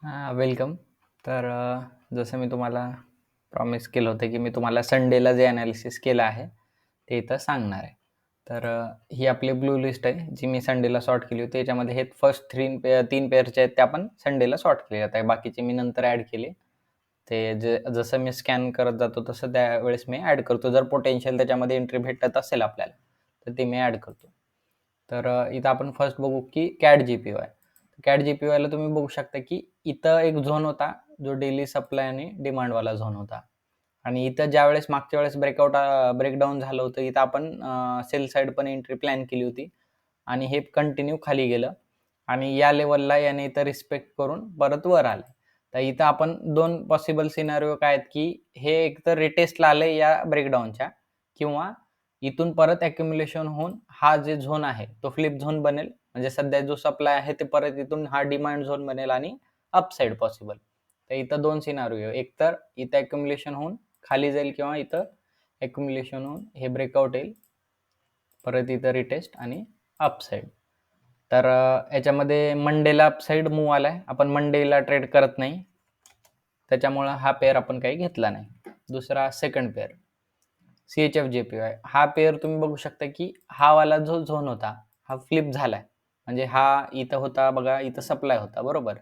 Welcome. तर जसं मी तुम्हाला प्रॉमिस केलं होतं, की मी तुम्हाला संडेला जे ॲनालिसिस केलं आहे, ते इथं सांगणार आहे. तर ही आपली ब्लू लिस्ट आहे, जी मी संडेला सॉर्ट केली होती. याच्यामध्ये हे फर्स्ट 3 पेअरचे आहेत, ते आपण संडेला सॉर्ट केले आहेत. बाकीचे मी नंतर ॲड केले. ते जसं मी स्कॅन करत जातो, तसं त्यावेळेस मी ॲड करतो. जर पोटेन्शियल त्याच्यामध्ये एंट्री भेटत असेल आपल्याला, तर ते मी ॲड करतो. तर इथं आपण फर्स्ट बघू, की कॅट जीपीवाय. कॅट जीपीवायला तुम्ही बघू शकता, की इथं एक झोन होता, जो डेली सप्लाय आणि डिमांडवाला झोन होता. आणि इथं ज्यावेळेस मागच्या वेळेस ब्रेकडाऊन झालं होतं, इथं आपण सेल साइड पण एंट्री प्लॅन केली होती आणि हे कंटिन्यू खाली गेलं आणि या लेवलला याने इथं रिस्पेक्ट करून परत वर आलं. तर इथं आपण 2 पॉसिबल सिनारिओ काय आहेत, की हे एकतर रिटेस्टला आलंय या ब्रेकडाऊनच्या किंवा इथून परत ॲक्युम्युलेशन होऊन हा जे झोन आहे, तो फ्लिप झोन बनेल. म्हणजे सध्या जो सप्लाय आहे, ते परत इथून हा डिमांड झोन बनेल आणि अपसाइड पॉसिबल. तर इथं 2 सिनारिओ, एकतर इथं ॲक्युम्युलेशन होऊन खाली जाईल किंवा इथं ॲक्युम्युलेशन होऊन हे ब्रेकआउट येईल. परत इथं रिटेस्ट आणि अपसाइड. तर याच्यामध्ये मंडेला अपसाइड मूव्ह आलाय. आपण मंडेला ट्रेड करत नाही. त्याच्यामुळं हा पेअर आपण काही घेतला नाही. दुसरा सेकंड पेअर CHF-JPY. हा पेअर तुम्ही बघू शकता, की हा वाला जो झोन होता, हा फ्लिप झालाय. म्हणजे हा इथं होता बघा, इथं सप्लाय होता बरोबर.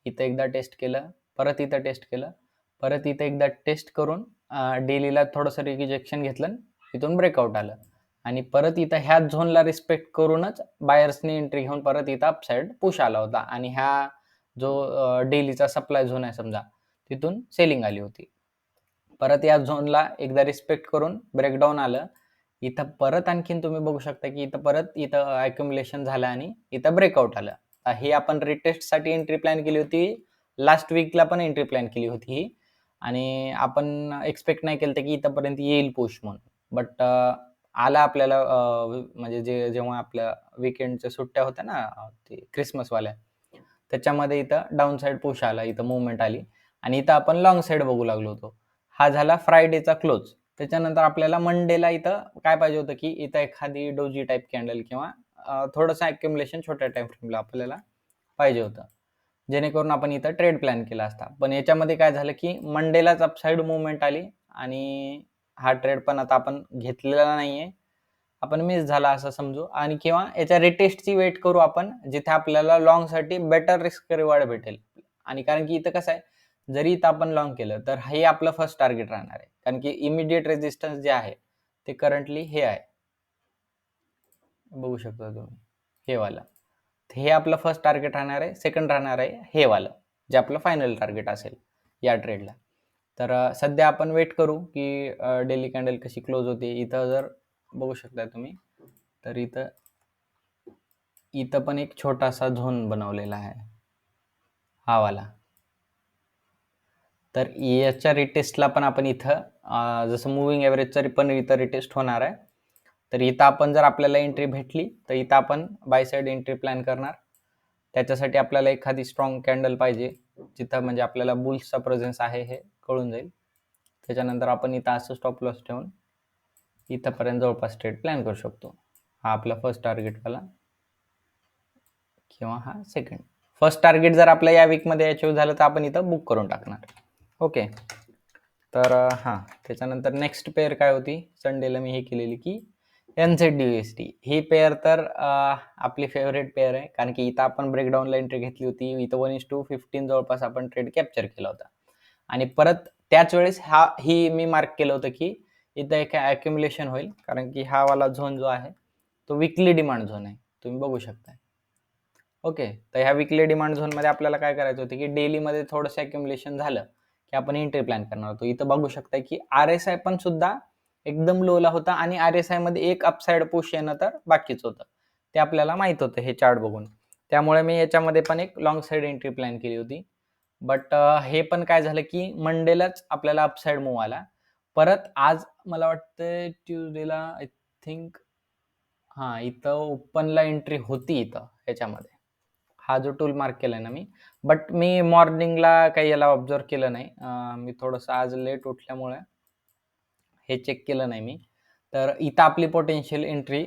इथं एकदा टेस्ट केलं, परत इथं टेस्ट केलं, परत इथं एकदा टेस्ट करून डेलीला थोडंसं रिजेक्शन घेतलं, इथून ब्रेकआउट आलं आणि परत इथं ह्याच झोनला रिस्पेक्ट करूनच बायर्सनी एंट्री घेऊन परत इथं अपसाइड पुश आला होता आणि हा जो डेलीचा सप्लाय झोन आहे समजा, तिथून सेलिंग आली होती. परत या झोनला एकदा रिस्पेक्ट करून ब्रेकडाऊन आलं. इथं परत आणखीन तुम्ही बघू शकता, की इथं परत इथं ॲक्युम्युलेशन झालं आणि इथं ब्रेकआउट आलं. हे आपण रिटेस्टसाठी एंट्री प्लॅन केली होती. लास्ट वीकला पण एंट्री प्लॅन केली होती ही आणि आपण एक्स्पेक्ट नाही केलं होतं, की इथपर्यंत येईल पुश म्हणून. बट आला आपल्याला म्हणजे जेव्हा आपल्या वीकेंडच्या सुट्ट्या होत्या ना, ते क्रिसमसवाल्या, त्याच्यामध्ये इथं डाउन साइड पुश आला, इथं मूव्हमेंट आली आणि इथं आपण लाँग साइड बघू लागलो होतो. हा झाला फ्रायडेचा क्लोज. त्याच्यानंतर आपल्याला मंडेला इथं काय पाहिजे होतं, की इथं एखादी डोजी टाइप कॅन्डल किंवा थोडंसं ॲक्युम्युलेशन छोट्या टाईम फ्रेमला आपल्याला पाहिजे होतं. जेणेकरून आपण इथं ट्रेड प्लॅन केला असता. पण याच्यामध्ये काय झालं, की मंडेलाच अपसाइड मूव्हमेंट आली आणि हा ट्रेड पण आता आपण घेतलेला नाहीये. आपण मिस झाला असं समजू आणि किंवा याच्या रिटेस्टची वेट करू आपण, जिथे आपल्याला लाँगसाठी बेटर रिस्क रिवॉर्ड भेटेल. आणि कारण की इथं कसं आहे, जरी इथं आपण लाँग केलं, तर हे आपलं फर्स्ट टार्गेट राहणार आहे. कारण की इमिडिएट रेझिस्टन्स जे आहे, ते करंटली हे आहे. बघू शकता तुम्ही, हे वालं. हे आपलं फर्स्ट टार्गेट राहणार आहे. सेकंड राहणार आहे हे वालं, जे आपलं फायनल टार्गेट असेल या ट्रेडला. तर सध्या आपण वेट करू, की डेली कॅन्डल कशी क्लोज होते. इथं जर बघू शकता तुम्ही, तर इथं इथं पण एक छोटासा झोन बनवलेला आहे, हा वाला. तर याच्या रिटेस्टला पण आपण इथं जसं मूव्हिंग ॲव्हरेजचं पण इथं रिटेस्ट होणार आहे. तर इथं आपण जर आपल्याला एंट्री भेटली, तर इथं आपण बाय साइड एंट्री प्लॅन करणार. त्याच्यासाठी आपल्याला एखादी स्ट्रॉंग कॅन्डल पाहिजे, जिथं म्हणजे आपल्याला बुल्सचा प्रेझेन्स आहे हे कळून जाईल. त्याच्यानंतर आपण इथं असं स्टॉप लॉस ठेवून इथंपर्यंत जवळपास ट्रेड प्लॅन करू शकतो. हा आपला फर्स्ट टार्गेटवाला किंवा हा सेकंड. फर्स्ट टार्गेट जर आपल्या या वीकमध्ये अचीव्ह झालं, तर आपण इथं बुक करून टाकणार. ओके. तर हां, त्याच्यानंतर नेक्स्ट पेअर काय होती, संडेला मी हे केलेली, की NZD-USD ही पेअर तर आपली फेवरेट पेअर आहे. कारण की इथं आपण ब्रेकडाऊनला एंट्री घेतली होती. इथं 1:15 जवळपास आपण ट्रेड कॅप्चर केला होता. आणि परत त्याच वेळेस ही मी मार्क केलं होतं, की इथं एक ॲक्युम्युलेशन होईल. कारण की हा वाला झोन जो आहे, तो वीकली डिमांड झोन आहे. तुम्ही बघू शकता. ओके. तर ह्या वीकली डिमांड झोनमध्ये आपल्याला काय करायचं होतं, की डेलीमध्ये थोडंसं ॲक्युम्युलेशन झालं, की आपण एंट्री प्लॅन करणार होतो. इथं बघू शकता, की RSI पण सुद्धा एकदम लोला होता आणि RSIमध्ये एक अपसाइड पुश येणं तर बाकीच होतं. ते आपल्याला माहीत होतं हे चार्ट बघून. त्यामुळे मी याच्यामध्ये पण एक लाँग साइड एंट्री प्लॅन केली होती. बट हे पण काय झालं, की मंडेलाच आपल्याला अपसाइड मूव्ह आला. परत आज मला वाटतंय ट्यूसडेला आय थिंक हां, इथं ओपनला एंट्री होती इथं ह्याच्यामध्ये. हा जो टूल मार्क केलाय ना मी. बट मी मॉर्निंगला काही याला ऑब्झर्व्ह केलं नाही. मी थोडंसं आज लेट उठल्यामुळे हे चेक केलं नाही मी. तर इथं आपली पोटेन्शियल एंट्री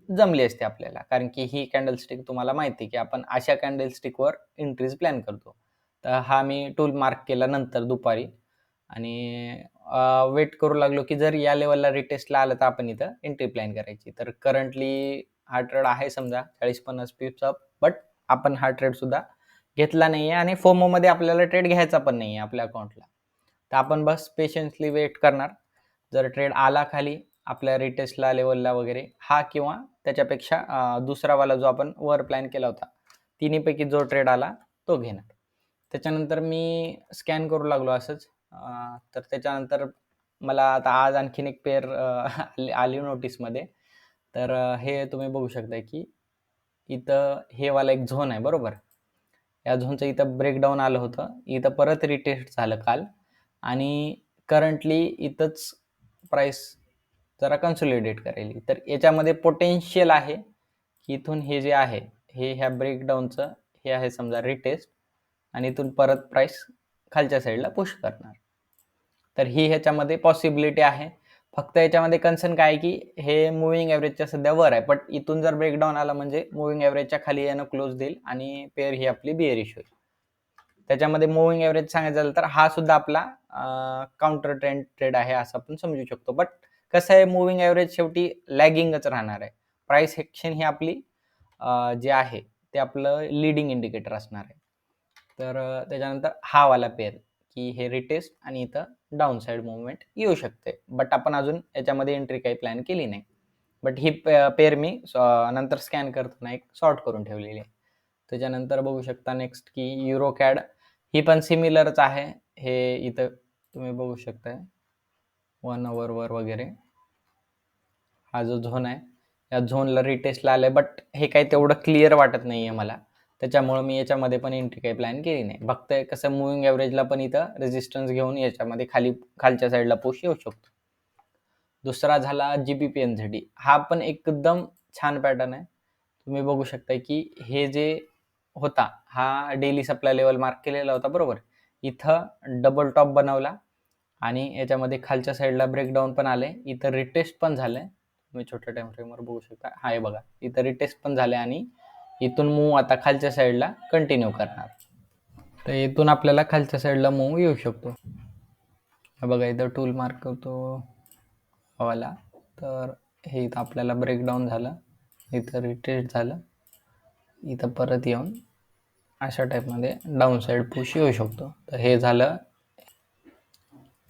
जमली असते आपल्याला. कारण की ही कॅन्डलस्टिक तुम्हाला माहिती आहे, की आपण अशा कॅन्डलस्टिकवर एंट्रीज प्लॅन करतो. तर हा मी टूल मार्क केला नंतर दुपारी आणि वेट करू लागलो की जर या लेवलला रिटेस्टला आलं तर आपण इथं एंट्री प्लॅन करायची. तर करंटली हा ट्रेड आहे समजा 40-50 पिप्सचा, बट आपण हा ट्रेड सुद्धा घेतला नाहीये आणि फोमोमध्ये आपल्याला ट्रेड घ्यायचा पण नाहीये आपल्या अकाउंटला. तर आपण बस पेशन्सली वेट करणार. जर ट्रेड आला खाली आपल्या रिटेस्टला लेवलला वगैरे हा किंवा त्याच्यापेक्षा दुसरावाला जो आपण वर प्लॅन केला होता, तिन्हीपैकी जो ट्रेड आला तो घेणार. त्याच्यानंतर मी स्कॅन करू लागलो असंच. तर त्याच्यानंतर मला आता आज आणखीन एक पेअर आली नोटीसमध्ये. तर हे तुम्ही बघू शकता की इथं हे वाला एक झोन आहे बरोबर. या झोनचं इथं ब्रेकडाऊन आलं होतं. इथं परत रिटेस्ट झालं काल आणि करंटली इथंच प्राइस जरा कन्सोलिडेट करेल. तर याच्यामध्ये पोटेन्शियल आहे की इथून हे जे आहे हे ह्या ब्रेकडाऊनचं हे आहे समजा रिटेस्ट आणि इथून परत प्राइस खालच्या साईडला पुश करणार. तर ही ह्याच्यामध्ये पॉसिबिलिटी आहे. फक्त याच्यामध्ये कन्सर्न काय आहे की हे मूव्हिंग ॲव्हरेजच्या सध्या वर आहे, बट इथून जर ब्रेकडाऊन आला म्हणजे मूव्हिंग ॲव्हरेजच्या खाली यानं क्लोज देईल आणि पेअर ही आपली बिअरिश होईल. त्याच्यामध्ये मूव्हिंग ॲव्हरेज सांगायचं झालं तर हा सुद्धा आपला काउंटर ट्रेंड ट्रेड आहे असं आपण समजू शकतो. बट कसं आहे मूव्हिंग ॲव्हरेज शेवटी लॅगिंगच राहणार आहे. प्राइस ॲक्शन ही आपली जे आहे ते आपलं लीडिंग इंडिकेटर असणार आहे. तर त्याच्यानंतर हा वाला पेअर की हे रिटेस्ट आणि इथं डाऊन साईड मुवमेंट येऊ शकते, बट आपण अजून याच्यामध्ये एंट्री काही प्लॅन केली नाही. बट ही पेअर मी नंतर स्कॅन करताना एक सॉर्ट करून ठेवलेली आहे. त्याच्यानंतर बघू शकता नेक्स्ट की युरो कॅड ही पण सिमिलरच आहे. हे इथं तुम्ही बघू शकताय 1 आवरवर वगैरे हा जो झोन आहे या झोनला रिटेस्टला आलाय, बट हे काही तेवढं क्लिअर वाटत नाहीये मला. त्याच्यामुळे मी याच्यामध्ये पण एंट्री काही प्लॅन केली नाही. फक्त कसं मूव्हिंग ॲव्हरेजला पण इथं रेजिस्टन्स घेऊन याच्यामध्ये खालच्या साईडला पुश येऊ शकतो. दुसरा झाला GBP/NZD. हा पण एकदम छान पॅटर्न आहे. तुम्ही बघू शकता की हे जे होता हा डेली सप्लाय लेवल मार्क केलेला होता बरोबर. इथं डबल टॉप बनवला आणि याच्यामध्ये खालच्या साईडला ब्रेकडाऊन पण आले. इथं रिटेस्ट पण झालंय. तुम्ही छोट्या टाइम फ्रेमवर बघू शकता. हा बघा इथं रिटेस्ट पण झाले आणि इथून मूव आता खालच्या साईडला कंटिन्यू करणार. तर इथून आपल्याला खालच्या साईडला मूव येऊ शकतो. बघा इथं टूल मार्क करतो वाला. तर हे इथं आपल्याला ब्रेकडाऊन झालं, इथं रिटेस्ट झालं, इथं परत येऊन अशा टाईपमध्ये डाऊन साईड पुश येऊ शकतो. तर हे झालं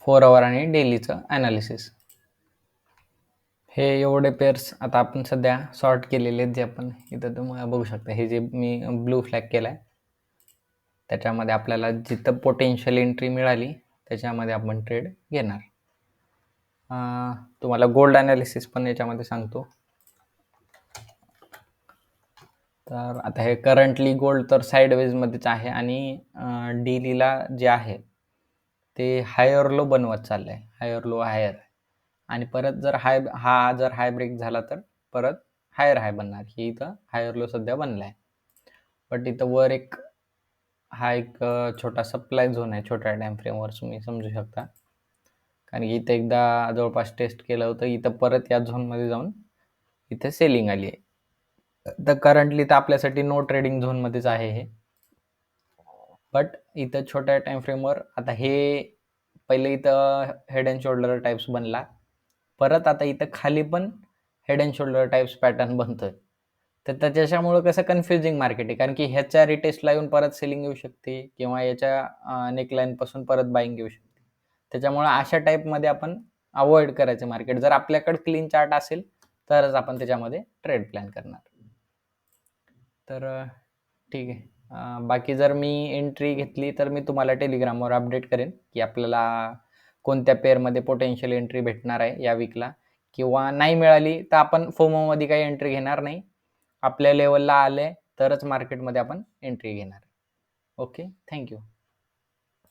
4 आवर आणि डेलीचं ॲनालिसिस. हे एवढे पेअर्स आता आपण सध्या सॉर्ट केलेले आहेत, जे आपण इथं तुम्हाला बघू शकता. हे जे मी ब्लू फ्लॅग केला आहे त्याच्यामध्ये आपल्याला जिथं पोटेन्शियल एंट्री मिळाली त्याच्यामध्ये आपण ट्रेड घेणार. तुम्हाला गोल्ड ॲनालिसिस पण याच्यामध्ये सांगतो. तर आता हे करंटली गोल्ड तर साईडवेजमध्येच आहे आणि डेलीला जे आहे ते हायर लो बनवत चाललं आहे. हायर लो हायर आणि परत जर हाय ब्रेक झाला तर परत हायर हाय बनणार. ही इथं हायर लो सध्या बनला आहे, बट इथं वर एक छोटा सप्लाय झोन आहे. छोट्या टाइम फ्रेमवर तुम्ही समजू शकता, कारण की इथं एकदा जवळपास टेस्ट केलं होतं. इथं परत या झोनमध्ये जाऊन इथे सेलिंग आली आहे. तर करंटली तर आपल्यासाठी नो ट्रेडिंग झोनमध्येच आहे हे, बट इथं छोट्या टाइम फ्रेमवर आता हे पहिले इथं हेड अँड शोल्डर टाइप्स बनला, परत आता इथं खाली पण head and shoulder types pattern बनतोय. तर त्याच्यामुळं कसं कन्फ्युजिंग मार्केट आहे, कारण की ह्याच्या रिटेस्टला येऊन परत सेलिंग येऊ शकते किंवा याच्या नेकलाईनपासून परत बाईंग येऊ शकते. त्याच्यामुळं अशा टाईपमध्ये आपण अवॉइड करायचं मार्केट. जर आपल्याकडे क्लीन चार्ट असेल तरच आपण त्याच्यामध्ये ट्रेड प्लॅन करणार. तर ठीक आहे. बाकी जर मी एंट्री घेतली तर मी तुम्हाला टेलिग्रामवर अपडेट करेन की आपल्याला कोणत्या पेअरमध्ये पोटेन्शियल एंट्री भेटणार आहे या वीकला, किंवा नाही मिळाली तर आपण फोमोमध्ये काही एंट्री घेणार नाही. आपल्या लेवलला आले तरच मार्केटमध्ये आपण एंट्री घेणार. Okay, thank you.